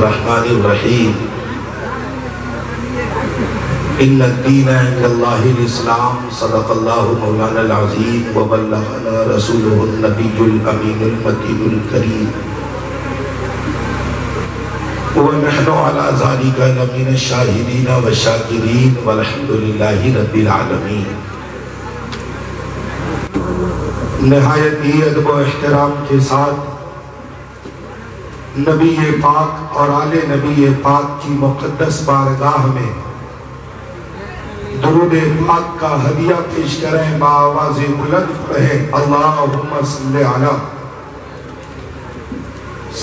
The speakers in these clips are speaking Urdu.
الرحمن الرحیم ان الدین عند اللہ الاسلام صدق اللہ مولانا العظیم وبلغنا رسولہ النبی الامین المتین الکریم ونحن على ذلك لمن الشاہدین والشاکرین والحمد للہ رب العالمین۔ نہایت ہی ادب و احترام کے ساتھ نبی پاک اور آل نبی پاک کی مقدس بارگاہ میں درود پاک کا ہدیہ پیش کریں، بآواز بلند پڑھیں اللہم صلی علی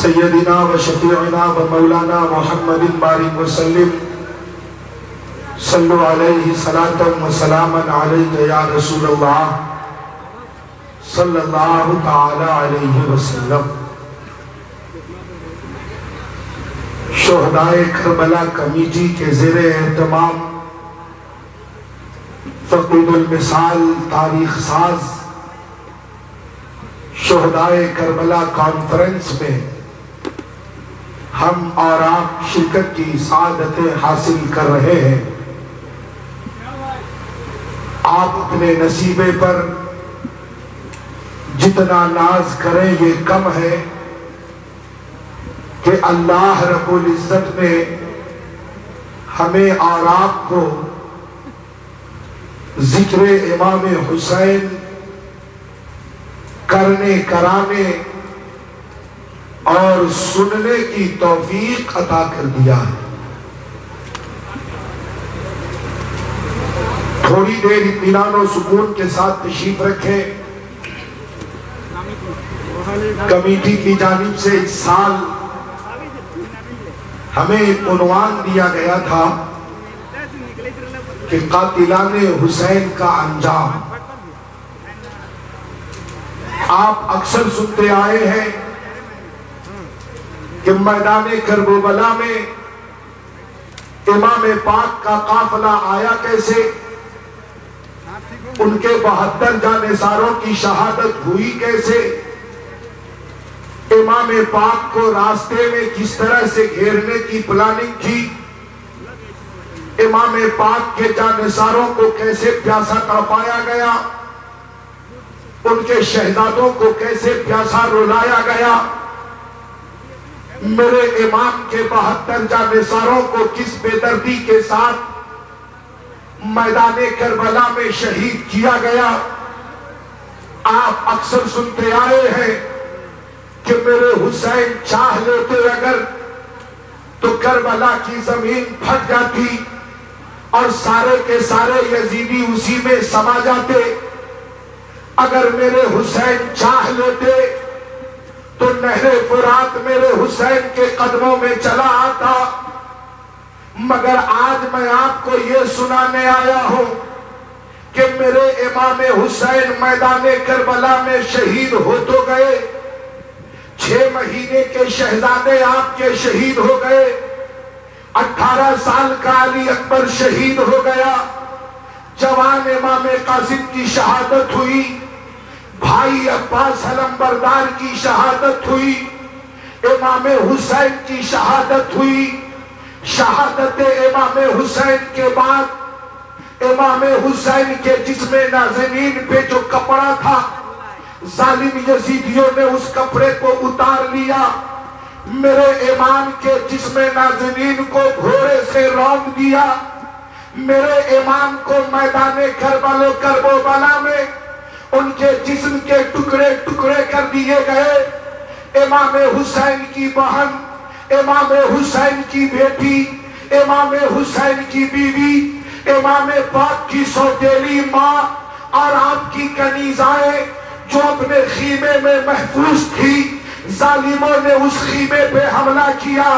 سیدنا و شفیعنا و مولانا محمد بارک وسلم صلو علیہ صلاۃ و سلاما علیک یا رسول اللہ صلی اللہ تعالی علیہ وسلم۔ شہدائے کربلا کمیٹی کے زیر اہتمام فقید المثال تاریخ ساز شہدائے کربلا کانفرنس میں ہم اور آپ شرکت کی سعادتیں حاصل کر رہے ہیں۔ آپ اپنے نصیبے پر جتنا ناز کریں یہ کم ہے کہ اللہ رب العزت نے ہمیں اور آپ کو ذکر امام حسین کرنے کرانے اور سننے کی توفیق عطا کر دیا ہے۔ تھوڑی دیر اطمینان و سکون کے ساتھ تشریف رکھیں۔ کمیٹی کی جانب سے اس سال ہمیں عنوان دیا گیا تھا کہ قاتلان حسین کا انجام۔ آپ اکثر سنتے آئے ہیں کہ میدان کربلا میں امام پاک کا قافلہ آیا کیسے، ان کے 72 جانثاروں کی شہادت ہوئی کیسے، امام پاک کو راستے میں کس طرح سے گھیرنے کی پلاننگ کی، امام پاک کے جانثاروں کو کیسے پیاسا تڑپایا گیا، ان کے شہزادوں کو کیسے پیاسا رلایا گیا، میرے امام کے 72 جانثاروں کو کس بے دردی کے ساتھ میدان کربلا میں شہید کیا گیا۔ آپ اکثر سنتے آئے ہیں کہ میرے حسین چاہ لیتے اگر تو کربلا کی زمین پھٹ جاتی اور سارے کے سارے یزیدی اسی میں سما جاتے۔ اگر میرے حسین چاہ لیتے تو نہر فرات میرے حسین کے قدموں میں چلا آتا۔ مگر آج میں آپ کو یہ سنانے آیا ہوں کہ میرے امام حسین میدان کربلا میں شہید ہو تو گئے، 6 مہینے کے شہزادے آپ کے شہید ہو گئے، 18 سال کا علی اکبر شہید ہو گیا، جوان امام قاسم کی شہادت ہوئی، بھائی عباس علمبردار کی شہادت ہوئی، امام حسین کی شہادت ہوئی۔ شہادت امام حسین کے بعد امام حسین کے جسم نازنین پہ جو کپڑا تھا ظالم یزیدیوں نے اس کپڑے کو اتار لیا، میرے امام کے جسم نازنین کو گھوڑے سے روند دیا، میرے امام کو میدان کربلا میں ان کے جسم کے ٹکڑے ٹکڑے کر دیے گئے۔ امام حسین کی بہن، امام حسین کی بیٹی، امام حسین کی بیوی، امام پاک کی سوتیلی ماں اور آپ کی کنیزائیں جو اپنے خیمے میں محفوظ تھی، ظالموں نے اس خیمے پہ حملہ کیا،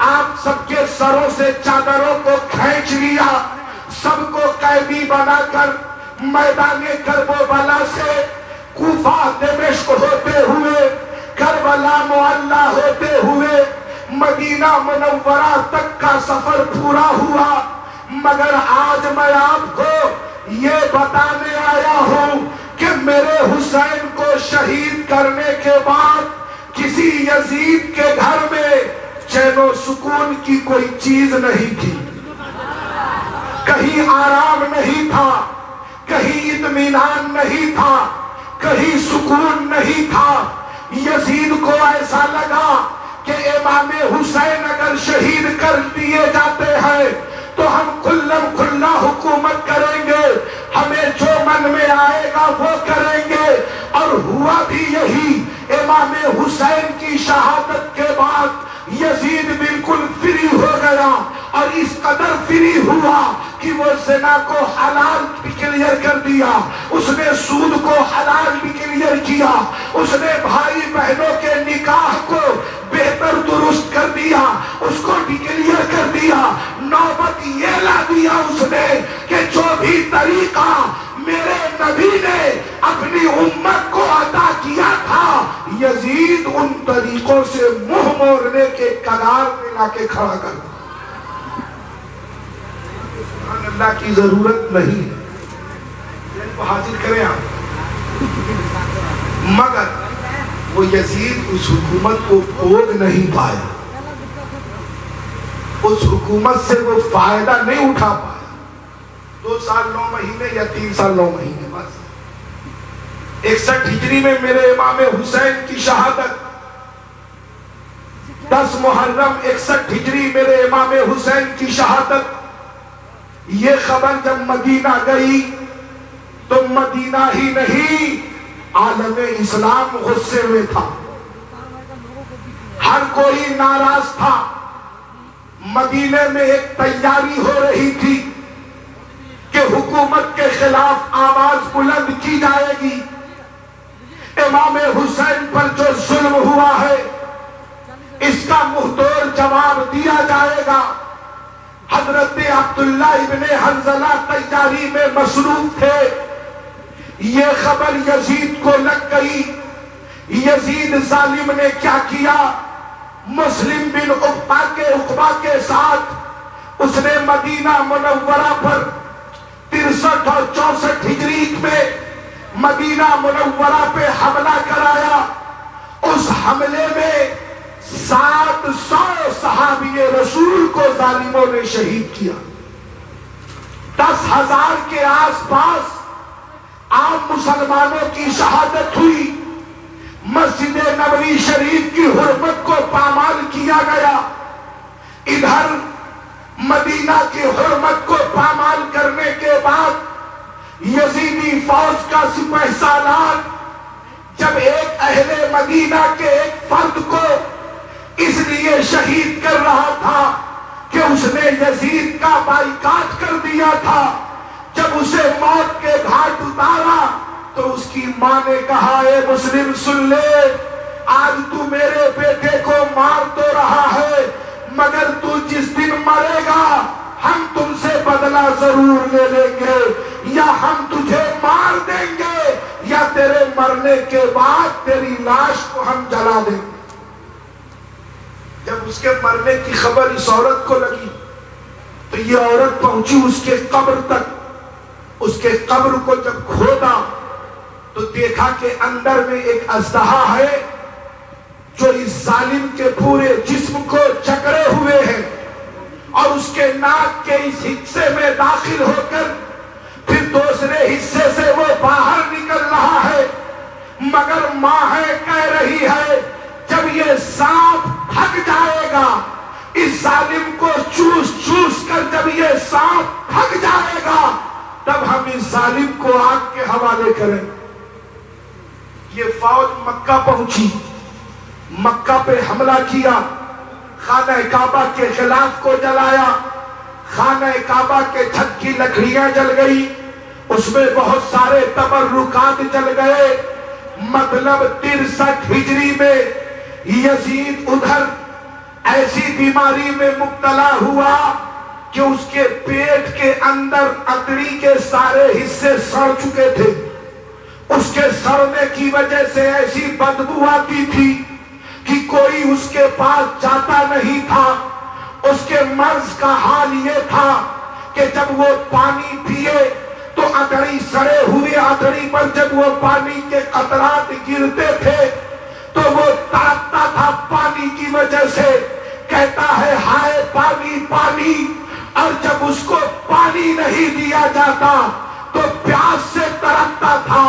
آپ سب کے سروں سے چادروں کو کھینچ لیا، سب کو قیدی بنا کر میدان کربلا سے کوفہ دمشق ہوتے ہوئے، کربلا معلی ہوتے ہوئے مدینہ منورہ تک کا سفر پورا ہوا۔ مگر آج میں آپ کو یہ بتانے آیا ہوں کہ میرے حسین کو شہید کرنے کے بعد کسی یزید کے گھر میں چین و سکون کی کوئی چیز نہیں تھی، کہیں آرام نہیں تھا، کہیں اطمینان نہیں تھا، کہیں سکون نہیں تھا۔ یزید کو ایسا لگا کہ امام حسین اگر شہید کر دیے جاتے ہیں تو ہم کھلم کھلا حکومت کریں گے، ہمیں جو من میں آئے گا وہ کریں گے۔ اور ہوا بھی یہی، امام حسین کی شہادت کے بعد یزید بالکل فری ہو گیا، اور اس قدر فری ہوا کہ وہ زنا کو حلال ڈکلیئر کر دیا، اس نے سود کو حلال ڈکلیئر کیا، اس نے بھائی بہنوں کے نکاح کو بہتر درست کر دیا، اس کو ڈکلیئر کر دیا۔ نوبت یہ لا دیا اس نے کہ جو بھی طریقہ میرے نبی نے اپنی امت کو عطا کیا تھا، یزید ان طریقوں سے منہ موڑنے کے کگار میں لا کے کھڑا کر دیا۔ اللہ کی ضرورت نہیں ہے، ان کو حاضر کریں آپ، مگر وہ یزید اس حکومت کو بھوگ نہیں پایا، اس حکومت سے وہ فائدہ نہیں اٹھا پایا۔ 2 سال 9 مہینے یا 3 سال 9 مہینے بس۔ 61 ہجری میں میرے امام حسین کی شہادت، 10 محرم 61 ہجری میرے امام حسین کی شہادت۔ یہ خبر جب مدینہ گئی تو مدینہ ہی نہیں، عالم اسلام غصے میں تھا، ہر کوئی ناراض تھا۔ مدینے میں ایک تیاری ہو رہی تھی کہ حکومت کے خلاف آواز بلند کی جائے گی، امام حسین پر جو ظلم ہوا ہے اس کا منہ توڑ جواب دیا جائے گا۔ حضرت عبداللہ ابن حنظلہ تیاری میں مصروف تھے، یہ خبر یزید کو لگ گئی۔ یزید ظالم نے کیا کیا؟ مسلم بن عقبہ کے ساتھ اس نے مدینہ منورہ پر 63 اور 64 ہجری میں مدینہ منورہ پہ حملہ کرایا۔ اس حملے میں 700 صحابی رسول کو ظالموں نے شہید کیا۔ 10,000 کے آس پاس عام مسلمانوں کی شہادت ہوئی۔ مسجد نبوی شریف کی حرمت کو پامال کیا گیا۔ ادھر مدینہ کی حرمت کو پامال کرنے کے بعد یزیدی فوج کا سپہ سالار جب ایک اہل مدینہ کے ایک فرد کو اس لیے شہید کر رہا تھا کہ اس نے یزید کا بائیکاٹ کر دیا تھا، جب اسے موت کے گھاٹ اتارا تو اس کی ماں نے کہا، اے مسلم سن لے، آج تو میرے بیٹے کو مار تو رہا ہے، مگر تو جس دن مرے گا ہم تم سے بدلہ ضرور لے لیں گے، یا ہم تجھے مار دیں گے یا تیرے مرنے کے بعد تیری لاش کو ہم جلا دیں گے۔ جب اس کے مرنے کی خبر اس عورت کو لگی تو یہ عورت پہنچی اس کے قبر تک۔ اس کے قبر کو جب کھودا تو دیکھا کہ اندر میں ایک اژدہا ہے جو اس ظالم کے پورے جسم کو جکڑے ہوئے ہیں، اور اس کے ناک کے اس حصے میں داخل ہو کر پھر دوسرے حصے سے وہ باہر نکل رہا ہے، مگر ماں ہے کہہ رہی ہے جب یہ سانپ پھک جائے گا، اس ظالم کو چوس چوس کر جب یہ سانپ پھک جائے گا تب ہم اس ظالم کو آگ کے حوالے کریں۔ یہ فوج مکہ پہنچی، مکہ پہ حملہ کیا، خانہ کعبہ کے خلاف کو جلایا، خانہ کعبہ کے چھت کی لکڑیاں جل گئی، اس میں بہت سارے تبرکات جل گئے۔ مطلب 63 ہجری میں یزید ادھر ایسی بیماری میں مبتلا ہوا کہ اس کے پیٹ کے اندر اتڑی کے سارے حصے سڑ چکے تھے، اس کے سڑنے کی وجہ سے ایسی بدبو آتی تھی کہ کوئی اس کے پاس جاتا نہیں تھا۔ اس کے مرض کا حال یہ تھا کہ جب وہ پانی پیے تو اتڑی سڑے ہوئے اتڑی پر جب وہ پانی کے قطرات گرتے تھے تو وہ تڑپتا تھا پانی کی وجہ سے۔ کہتا ہے ہائے پانی پانی، اور جب اس کو پانی نہیں دیا جاتا تو پیاس سے تڑپتا تھا،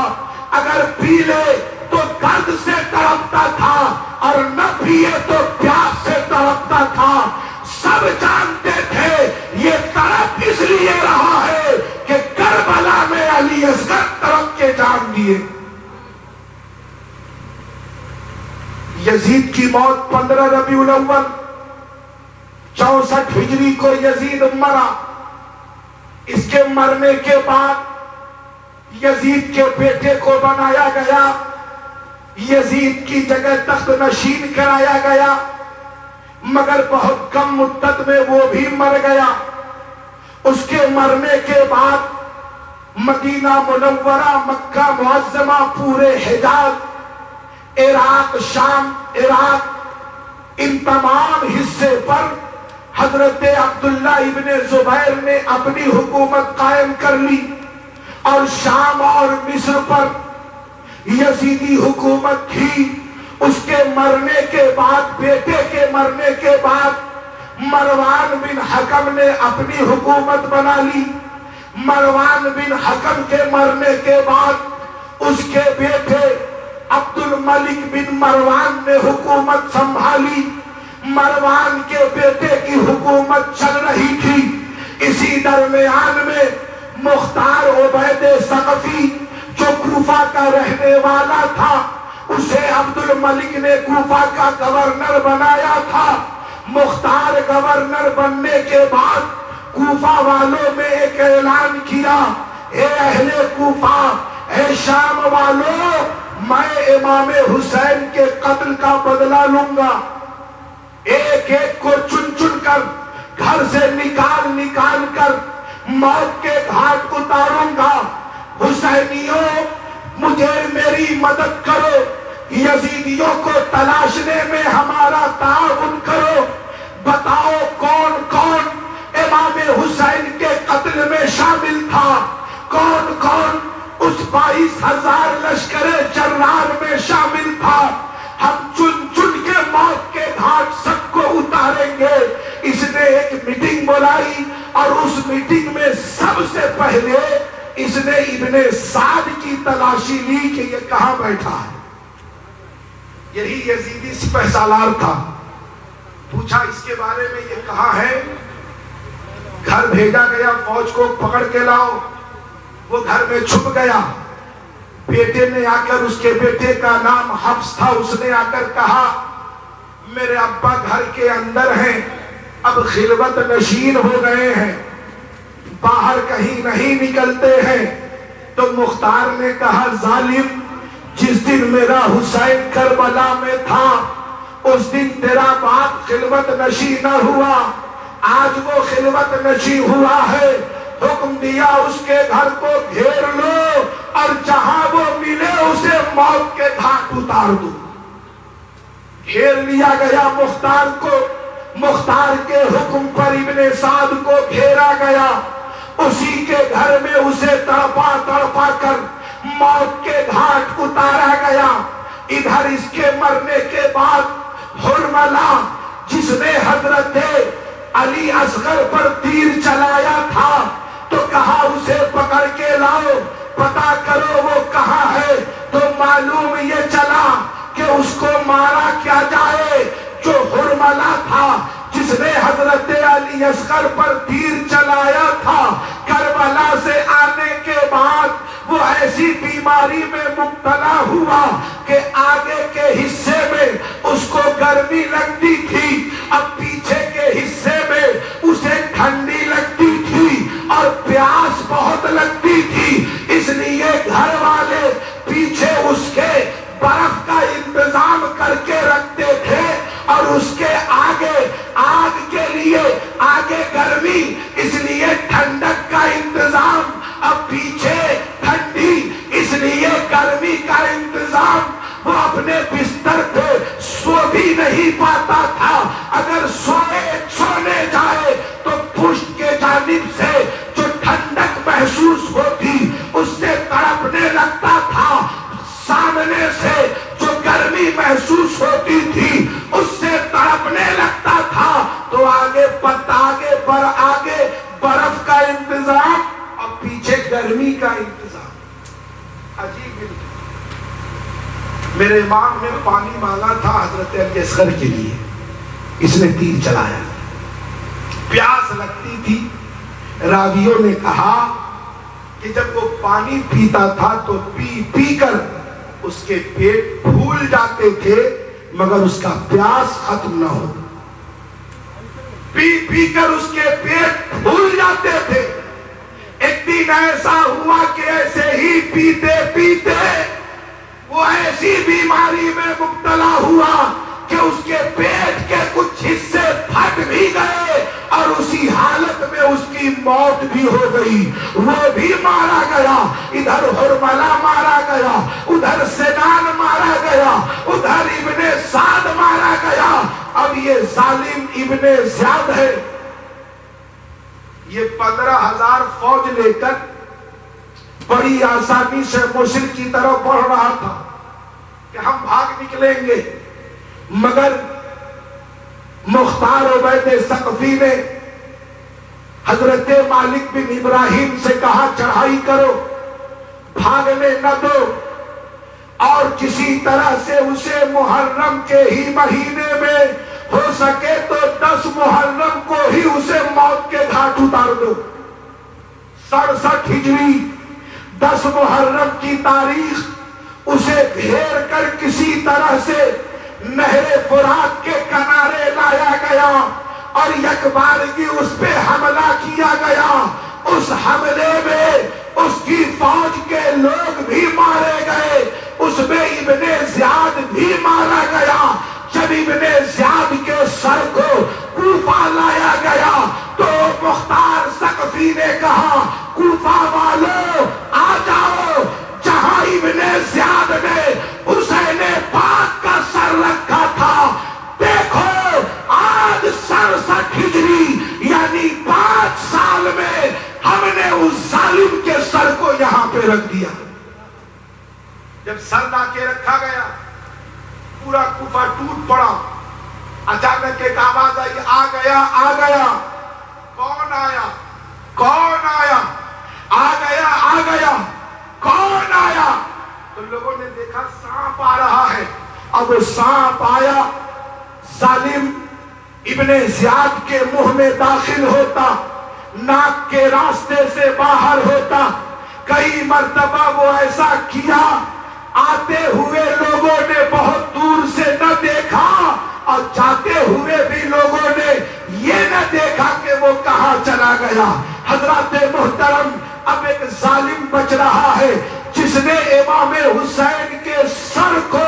اگر پی لے تو درد سے تڑپتا تھا، اور نہ پیے تو پیاس سے تڑپتا تھا۔ سب جانتے تھے یہ تڑپ اس لیے رہا ہے کہ کربلا میں علی اصغر تڑپ کے جان دیے۔ یزید کی موت 15 ربیع الاول 64 ہجری کو یزید مرا۔ اس کے مرنے کے بعد یزید کے بیٹے کو بنایا گیا، یزید کی جگہ تخت نشین کرایا گیا، مگر بہت کم مدت میں وہ بھی مر گیا۔ اس کے مرنے کے بعد مدینہ منورہ، مکہ معظمہ، پورے حجاز، عراق، شام، عراق، ان تمام حصے پر حضرت عبداللہ ابن زبیر نے اپنی حکومت قائم کر لی، اور شام اور مصر پر یزیدی حکومت تھی۔ اس کے مرنے کے بعد، بیٹے کے مرنے کے بعد، مروان بن حکم نے اپنی حکومت بنا لی۔ مروان بن حکم کے مرنے کے بعد اس کے بیٹے عبد الملک بن مروان نے حکومت سنبھالی۔ مروان کے بیٹے کی حکومت چل رہی تھی، اسی درمیان میں مختار عبید ثقفی جو کوفہ کا رہنے والا تھا، اسے عبد الملک نے کوفہ کا گورنر بنایا تھا۔ مختار گورنر بننے کے بعد کوفہ والوں میں ایک اعلان کیا، اے اہل کوفہ، اے شام والوں، میں امام حسین کے قتل کا بدلہ لوں گا۔ ایک ایک کو چن چن کر، گھر سے نکال نکال کر موت کے گھاٹ اتاروں گا۔ حسینیوں، مجھے میری مدد کرو، یزیدیوں کو تلاشنے میں ہمارا تعاون کرو۔ بتاؤ کون کون امام حسین کے قتل میں شامل تھا، کون کون اس 22,000 لشکر جرار میں شامل تھا۔ ہم چن چن کے موت کے گھاٹ سب کو اتاریں گے۔ اس نے ایک میٹنگ بلائی، اور اس میٹنگ میں سب سے پہلے اس نے ابن سعد کی تلاشی لی کہ یہ کہاں بیٹھا ہے۔ یہی یزیدی سپہ سالار تھا۔ پوچھا اس کے بارے میں یہ کہاں ہے؟ گھر بھیجا گیا، فوج کو پکڑ کے لاؤ۔ وہ گھر میں چھپ گیا۔ بیٹے نے آ کر، اس کے بیٹے کا نام حفص تھا، اس نے آ کر کہا میرے ابا گھر کے اندر ہیں، اب خلوت نشین ہو گئے ہیں، باہر کہیں نہیں نکلتے ہیں۔ تو مختار نے کہا ظالم، جس دن میرا حسین کربلا میں تھا اس دن تیرا باپ خلوت نشین نہ ہوا، آج وہ خلوت نشین ہوا ہے۔ حکم دیا اس کے گھر کو گھیر لو، اور جہاں وہ ملے اسے موت کے گھاٹ اتار دو۔ گھیر لیا گیا مختار کو۔ مختار کے حکم پر ابن سعد کو گھیرا گیا، اسی کے گھر میں اسے تڑپا تڑپا کر موت کے گھاٹ اتارا گیا۔ ادھر اس کے مرنے کے بعد حرملہ، جس نے حضرت علی اصغر پر تیر چلایا تھا، تو کہا اسے پکڑ کے لاؤ، پتا کرو وہ کہاں ہے۔ تو معلوم یہ چلا کہ اس کو مارا کیا جائے۔ جو حرملہ تھا، جس نے حضرت علی اصغر پر تیر چلایا تھا، کربلا سے آنے کے بعد وہ ایسی بیماری میں مبتلا ہوا کہ آگے کے حصے میں اس کو گرمی لگتی تھی، اب پیچھے کے حصے میں اسے ٹھنڈی لگتی تھی اور پیاس بہت لگتی تھی۔ اس لیے گھر والے پیچھے اس کے برف کا انتظام کر کے رکھتے تھے، اور اس کے آگے آگ کے لیے آگے گرمی، اس لیے ٹھنڈک کا انتظام، اب پیچھے ٹھنڈی، اس لیے گرمی کا انتظام۔ وہ اپنے بستر پہ سو بھی نہیں پاتا تھا، اگر سو آگے آگے برف کا انتظام اور پیچھے گرمی کا انتظام. عجیب. میرے امام نے پانی مانگا تھا حضرت علی اصغر کے لیے، اس نے تیر چلایا. پیاس لگتی تھی. راویوں نے کہا کہ جب وہ پانی پیتا تھا تو پی پی کر اس کے پیٹ پھول جاتے تھے مگر اس کا پیاس ختم نہ ہوتا. پی پی کر اس کے پیٹ پھول جاتے تھے. ایک دن ایسا ہوا کہ ایسے ہی پیتے پیتے وہ ایسی بیماری میں مبتلا ہوا کہ اس کے پیٹ کے کچھ حصے پھٹ بھی گئے اور اسی حالت میں اس کی موت بھی ہو گئی. وہ بھی مارا گیا. ادھر حرملہ مارا گیا، ادھر سنان مارا گیا، ادھر ابن سعد مارا گیا. اب یہ ظالم ابن زیاد ہے، یہ 15,000 فوج لے کر بڑی آسانی سے موصل کی طرف بڑھ رہا تھا کہ ہم بھاگ نکلیں گے. مگر مختار عبید ثقفی نے حضرت مالک بن ابراہیم سے کہا چڑھائی کرو، بھاگنے نہ دو، اور کسی طرح سے اسے محرم کے ہی مہینے میں ہو سکے تو 10 محرم کو ہی اسے موت کے گھاٹ اتار دو. 67 ہجری 10 محرم کی تاریخ اسے گھیر کر کسی طرح سے نہر فرات کے کنارے لایا گیا اور یکبارگی اس پہ حملہ کیا گیا. اس حملے میں اس کی فوج کے لوگ بھی مارے گئے، اس میں ابن زیاد بھی مارا گیا. جب ابن زیاد کے سر کو کوفہ لایا گیا تو مختار ثقفی نے کہا کوفہ والو آ جاؤ، جہاں ابن زیاد نے حسین پاک کا سر رکھا تھا دیکھو آج 67 ہجری یعنی 5 سال میں ہم نے اس ظالم کے سر کو یہاں پہ رکھ دیا. جب سر لا کے رکھا گیا پورا کوفہ ٹوٹ پڑا. اچانک ایک آواز آئی آ گیا آ گیا. کون آیا کون آیا؟ آ گیا آ گیا. کون آیا؟ تو لوگوں نے دیکھا سانپ آ رہا ہے. اب سانپ آیا، ظالم ابن زیاد کے منہ میں داخل ہوتا، ناک کے راستے سے باہر ہوتا. کئی مرتبہ وہ ایسا کیا، آتے ہوئے لوگوں نے بہت دور سے نہ دیکھا اور جاتے ہوئے بھی لوگوں نے یہ نہ دیکھا کہ وہ کہاں چلا گیا. حضرات محترم، اب ایک ظالم بچ رہا ہے جس نے امام حسین کے سر کو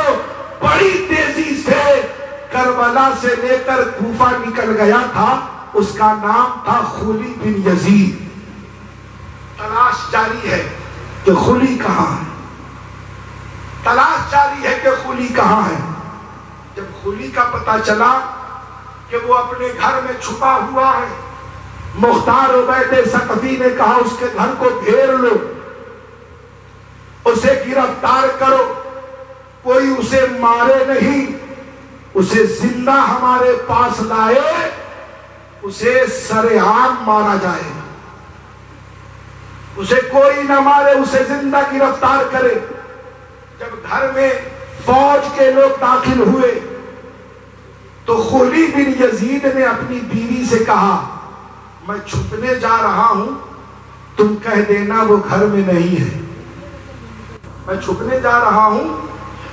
بڑی تیزی سے کربلا سے لے کر کوفہ نکل گیا تھا. اس کا نام تھا خولی بن یزید. تلاش جاری ہے کہ خولی کہاں ہے، تلاش جاری ہے کہ خولی کہاں ہے. جب خولی کا پتہ چلا کہ وہ اپنے گھر میں چھپا ہوا ہے، مختار عبید ثقفی نے کہا اس کے گھر کو گھیر لو، اسے گرفتار کرو، کوئی اسے مارے نہیں، اسے زندہ ہمارے پاس لائے، اسے سرعام مارا جائے گا. اسے کوئی نہ مارے، اسے زندہ گرفتار کرے. جب گھر میں فوج کے لوگ داخل ہوئے تو خولی بن یزید نے اپنی بیوی سے کہا میں چھپنے جا رہا ہوں، تم کہہ دینا وہ گھر میں نہیں ہے. میں چھپنے جا رہا ہوں،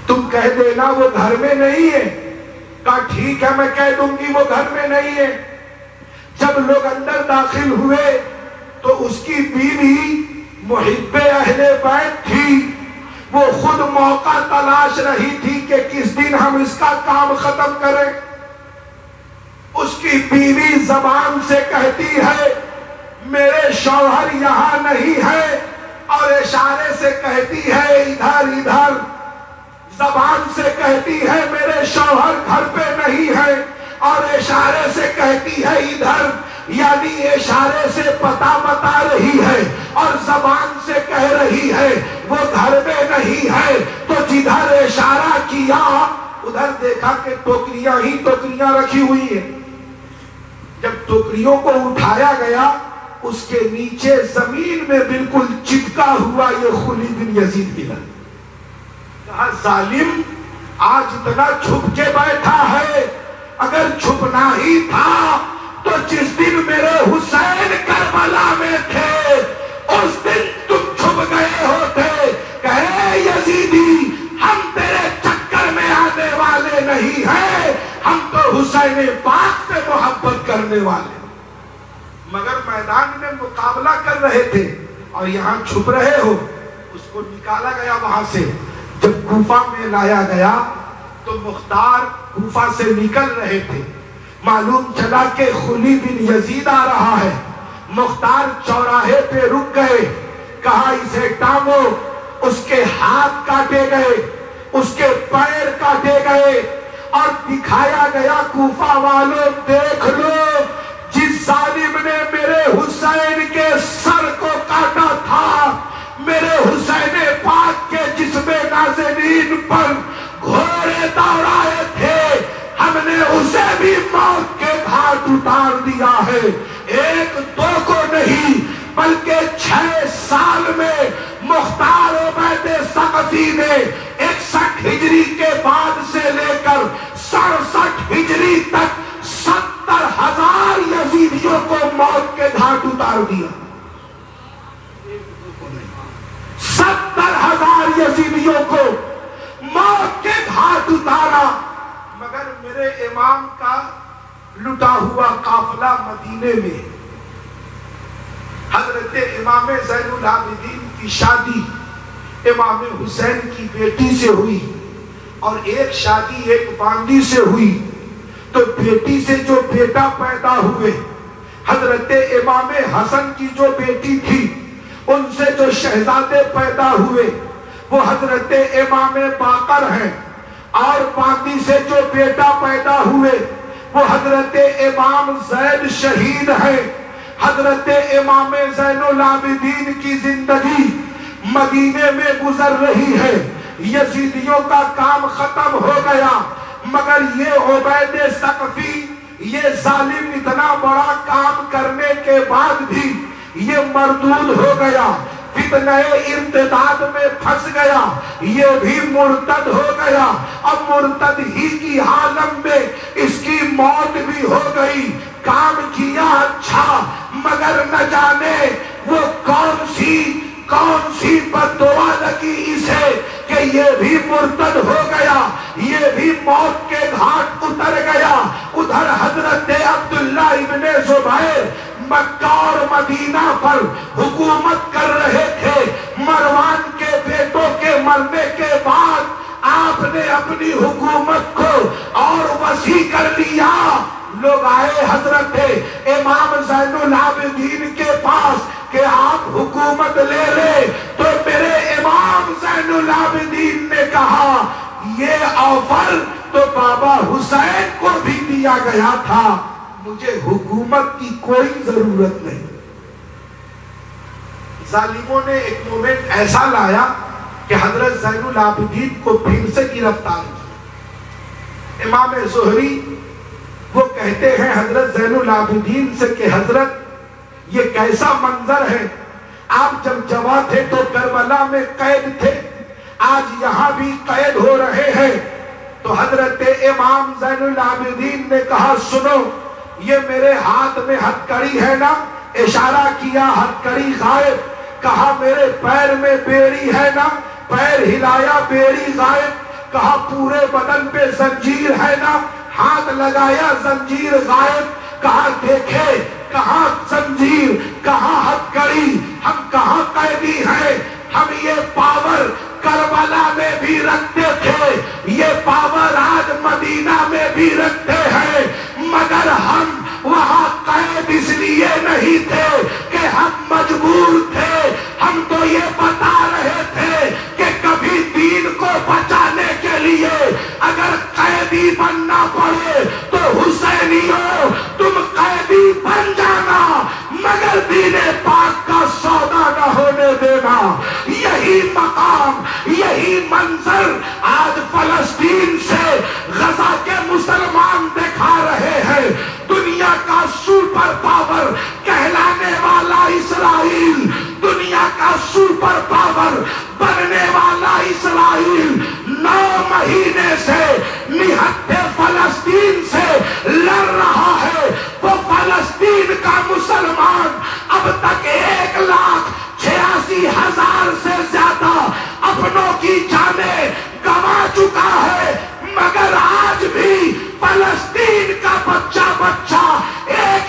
تم کہہ دینا وہ گھر میں نہیں ہے. کہا ٹھیک ہے میں کہہ دوں گی وہ گھر میں نہیں ہے. جب لوگ اندر داخل ہوئے تو اس کی بیوی محب اہل بیت تھی، وہ خود موقع تلاش رہی تھی کہ کس دن ہم اس کا کام ختم کریں. اس کی بیوی زبان سے کہتی ہے میرے شوہر یہاں نہیں ہے، اور اشارے سے کہتی ہے ادھر ادھر. زبان سے کہتی ہے میرے شوہر گھر پہ نہیں ہے، اور اشارے سے کہتی ہے ادھر، یعنی اشارے سے پتہ بتا رہی ہے اور زبان سے کہہ رہی ہے وہ گھر میں نہیں ہے. تو جدھر اشارہ کیا ادھر دیکھا کہ ٹوکریاں ہی ٹوکریاں رکھی ہوئی ہیں. جب ٹوکریوں کو اٹھایا گیا اس کے نیچے زمین میں بالکل چپکا ہوا یہ خلید بن یزید ملا. کہا ظالم آج اتنا چھپ کے بیٹھا ہے, اگر چھپنا ہی تھا تو جس دن میرے حسین کربلا میں تھے اس دن تم چھپ گئے ہوتے. کہے یزیدی ہم تیرے چکر میں آنے والے نہیں ہیں, ہم تو حسین پاک سے محبت کرنے والے, مگر میدان میں مقابلہ کر رہے تھے اور یہاں چھپ رہے ہو. اس کو نکالا گیا وہاں سے. جب کوفہ میں لایا گیا تو مختار کوفہ سے نکل رہے تھے. معلوم چلا کہ خلید بن یزید آ رہا ہے. مختار چوراہے پہ رک گئے, کہا اسے ٹانگو. اس کے ہاتھ کاٹے گئے, اس کے پیر کاٹے گئے اور دکھایا گیا کوفہ والوں دیکھ لو جس ظالم نے میرے حسین کے سر کو کاٹا تھا, میرے حسین پاک کے جسم نازنین پر گھوڑے دوڑائے تھے, ہم نے اسے بھی موت کے گھاٹ اتار دیا ہے. ایک دو کو نہیں بلکہ 6 سال میں مختار عبید ثقفی نے 61 ہجری کے بعد سے لے کر 67 ہجری تک 70,000 یزیدیوں کو موت کے گھاٹ اتار دیا. 70,000 یزیدیوں کو موت کے گھاٹ اتارا. مگر میرے امام کا لٹا ہوا قافلہ مدینے میں, حضرت امام زین العابدین کی شادی امام حسین کی بیٹی سے ہوئی اور ایک شادی ایک باندی سے ہوئی. تو بیٹی سے جو بیٹا پیدا ہوئے, حضرت امام حسن کی جو بیٹی تھی ان سے جو شہزادے پیدا ہوئے وہ حضرت امام باقر ہیں, اور باندی سے جو بیٹا پیدا ہوئے وہ حضرت امام زید شہید ہیں. حضرت امام زین العابدین کی زندگی مدینے میں گزر رہی ہے. یزیدیوں کا کام ختم ہو گیا, مگر یہ عبید ثقفی یہ ظالم اتنا بڑا کام کرنے کے بعد بھی یہ مردود ہو گیا, فتنہ ارتداد میں پھنس گیا, یہ بھی مرتد ہو گیا. اب مرتد ہی کی عالم میں اس کی موت بھی ہو گئی. کام کیا اچھا, مگر نہ جانے وہ کون سی بددعا لگی اسے کہ یہ بھی مرتد ہو گیا, یہ بھی موت کے گھاٹ اتر گیا. ادھر حضرت عبداللہ ابن زبیر مکہ اور مدینہ پر حکومت کر رہے تھے. مروان کے بیٹوں کے مرنے کے بعد آپ نے اپنی حکومت کو اور وسیع کر لیا. لوگ آئے حضرت امام زین العابدین کے پاس کہ آپ حکومت لے لے, تو میرے امام زین العابدین نے کہا یہ آفر تو بابا حسین کو بھی دیا گیا تھا, مجھے حکومت کی کوئی ضرورت نہیں. ظالموں نے ایک مومنٹ ایسا لایا کہ حضرت زین العابدین کو پھر سے گرفتار کیا. امام زہری وہ کہتے ہیں حضرت زین العابدین سے کہ حضرت یہ کیسا منظر ہے, آپ جب جوان تھے تو کربلا میں قید تھے, آج یہاں بھی قید ہو رہے ہیں. تو حضرت امام زین العابدین نے کہا سنو, یہ میرے ہاتھ میں ہتھکڑی ہے نا, اشارہ کیا ہتھکڑی غائب. کہا میرے پیر میں بیڑی ہے نا, پیر ہلایا بیڑی غائب. کہا پورے بدن پہ زنجیر ہے نا, ہاتھ لگایا زنجیر غائب. کہا دیکھے کہاں زنجیر کہاں ہتھکڑی, ہم کہاں قیدی ہیں. ہم یہ پاور کربلا میں بھی رکھتے تھے, یہ پاور آج مدینہ میں بھی رکھتے ہیں, مگر ہم وہاں قید اس لیے نہیں تھے کہ ہم مجبور تھے. ہم تو یہ بتا رہے تھے کہ کبھی دین کو بچانے کے لیے اگر قیدی بننا پڑے تو حسینیوں تم قیدی بن جانا, مگر دین پاک کا سودا نہ ہونے دینا. یہی مقام یہی منظر آج فلسطین سے غزہ کے مسلمان دکھا رہے ہیں. دنیا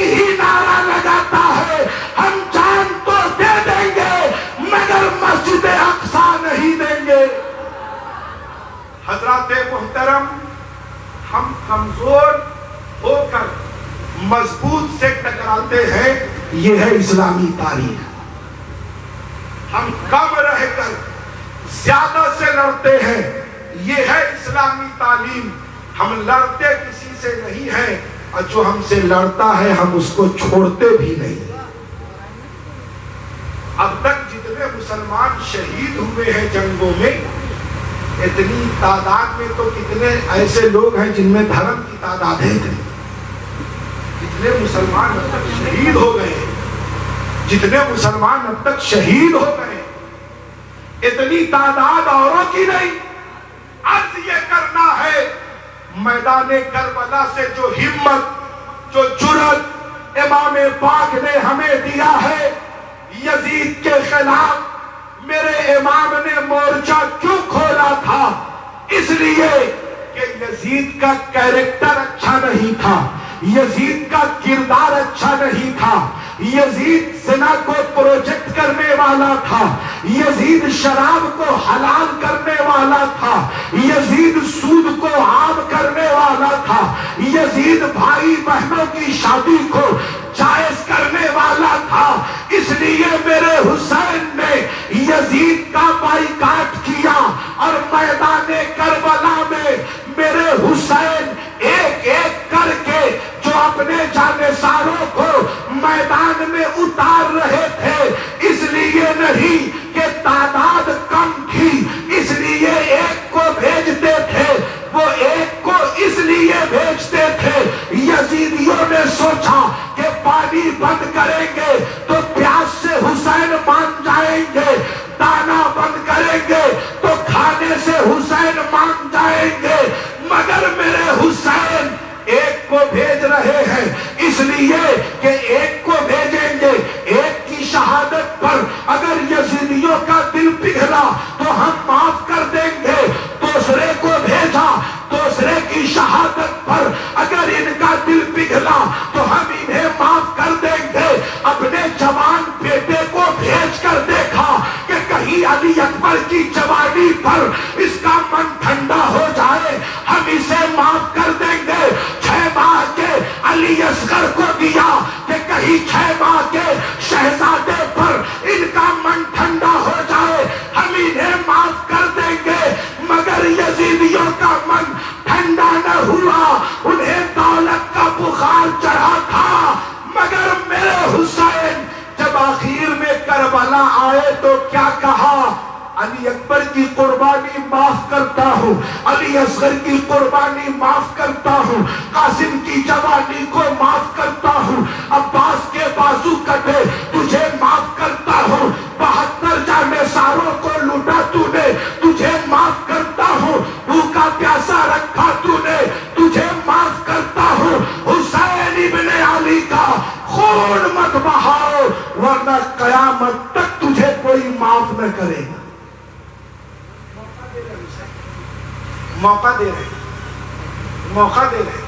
ایک ہی نعرہ لگاتا ہے، ہم جان تو دے دیں گے مگر مسجد اقصی نہیں دیں گے۔ حضرات محترم، ہم کمزور ہو کر مضبوط سے ٹکراتے ہیں، یہ ہے اسلامی تاریخ۔ ہم کم رہ کر زیادہ سے لڑتے ہیں، یہ ہے اسلامی تعلیم۔ ہم لڑتے کسی سے نہیں ہیں، اور جو ہم سے لڑتا ہے ہم اس کو چھوڑتے بھی نہیں۔ اب تک جتنے مسلمان شہید ہوئے ہیں جنگوں میں، اتنی تعداد میں تو کتنے ایسے لوگ ہیں جن میں دھرم کی تعداد ہے۔ جتنے مسلمان اب تک شہید ہو گئے، جتنے مسلمان اب تک شہید ہو گئے، اتنی تعداد اوروں کی نہیں۔ عرض یہ کرنا ہے، میدان کربلا سے جو ہمت، جو جرأت امام پاک نے ہمیں دیا ہے، یزید کے خلاف میرے امام نے مورچہ کیوں کھولا تھا؟ اس لیے کہ یزید کا کیریکٹر اچھا نہیں تھا، یزید کا کردار اچھا نہیں تھا، یزید زنا کو پروجیکٹ کرنے والا تھا، یزید شراب کو حلال کرنے والا تھا، یزید سود کو عام کرنے والا تھا، یزید بھائی بہنوں کی شادی کو جائز کرنے والا تھا۔ اس لیے میرے حسین نے یزید کا بائیکاٹ کیا، اور میدان کربلا میں میرے حسین ایک ایک کر کے جو اپنے جانثاروں کو میدان میں اتار رہے تھے، اس لیے نہیں کہ تعداد کم تھی، اس لیے ایک کو بھیجتے تھے، وہ ایک کو اس لیے بھیجتے تھے۔ یزیدیوں نے سوچا کہ پانی بند کریں گے تو پیاس سے حسین مان جائیں گے، دانا بند کریں گے تو کھانے سے حسین مان جائیں گے، مگر میرے حسین ایک کو بھیج رہے ہیں، اس لیے کہ ایک کو بھیجیں گے، ایک کی شہادت پر اگر یزیدیوں کا دل پگھلا تو ہم معاف کر دیں گے، دوسرے کو بھیجا، دوسرے کی شہادت پر اگر ان کا دل پگھلا تو ہم انہیں معاف کر دیں گے۔ اپنے جوان بیٹے کو بھیج کر دیکھا کہ کہیں علی اکبر کی جوانی پر اس کا من ٹھنڈا ہو جائے، ہم اسے معاف کر دیں گے۔ 6 ماہ کے علی اصغر کو دیا کہ کہیں 6 ماہ کے شہزادے پر ان کا من ٹھنڈا ہو جائے، ہم انہیں معاف کر دیں گے، مگر یزیدیوں کا من ٹھنڈا نہ ہوا، انہیں دولت کا بخار چڑھا تھا۔ مگر میرے حسین جب آخر میں کربلا آئے تو کیا کہا؟ علی اکبر کی قربانی معاف کرتا ہوں، علی اصغر کی قربانی معاف کرتا ہوں، قاسم کی جوانی کو معاف کرتا ہوں، عباس کے بازو کٹے تجھے معاف کرتا ہوں، 72 جانثاروں کو لوٹا تو نے تجھے معاف کرتا ہوں، بھوکا پیاسا رکھا تو نے تجھے معاف کرتا ہوں۔ حسین ابن علی کا خون مت بہاؤ ورنہ قیامت تک تجھے کوئی معاف نہ کرے گا۔ موقع دے رہے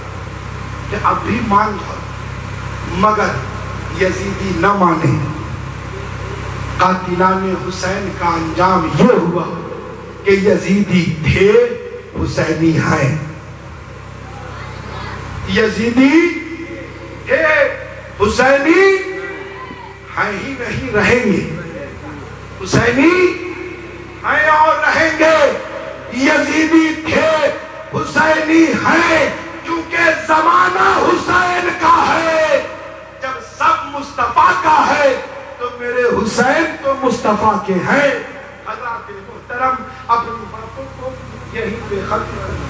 کہ اب بھی مان جاؤ، مگر یزیدی نہ مانے۔ قاتلان حسین کا انجام یہ ہوا کہ یزیدی تھے، حسینی ہیں، یزیدی تھے، حسینی ہیں ہی نہیں رہیں گے، حسینی ہیں اور رہیں گے۔ یزیدی تھے، حسینی ہیں، کیونکہ زمانہ حسین کا ہے۔ جب سب مصطفیٰ کا ہے تو میرے حسین تو مصطفیٰ کے ہیں۔ حضرات محترم، اپنی باتوں کو یہیں پہ ختم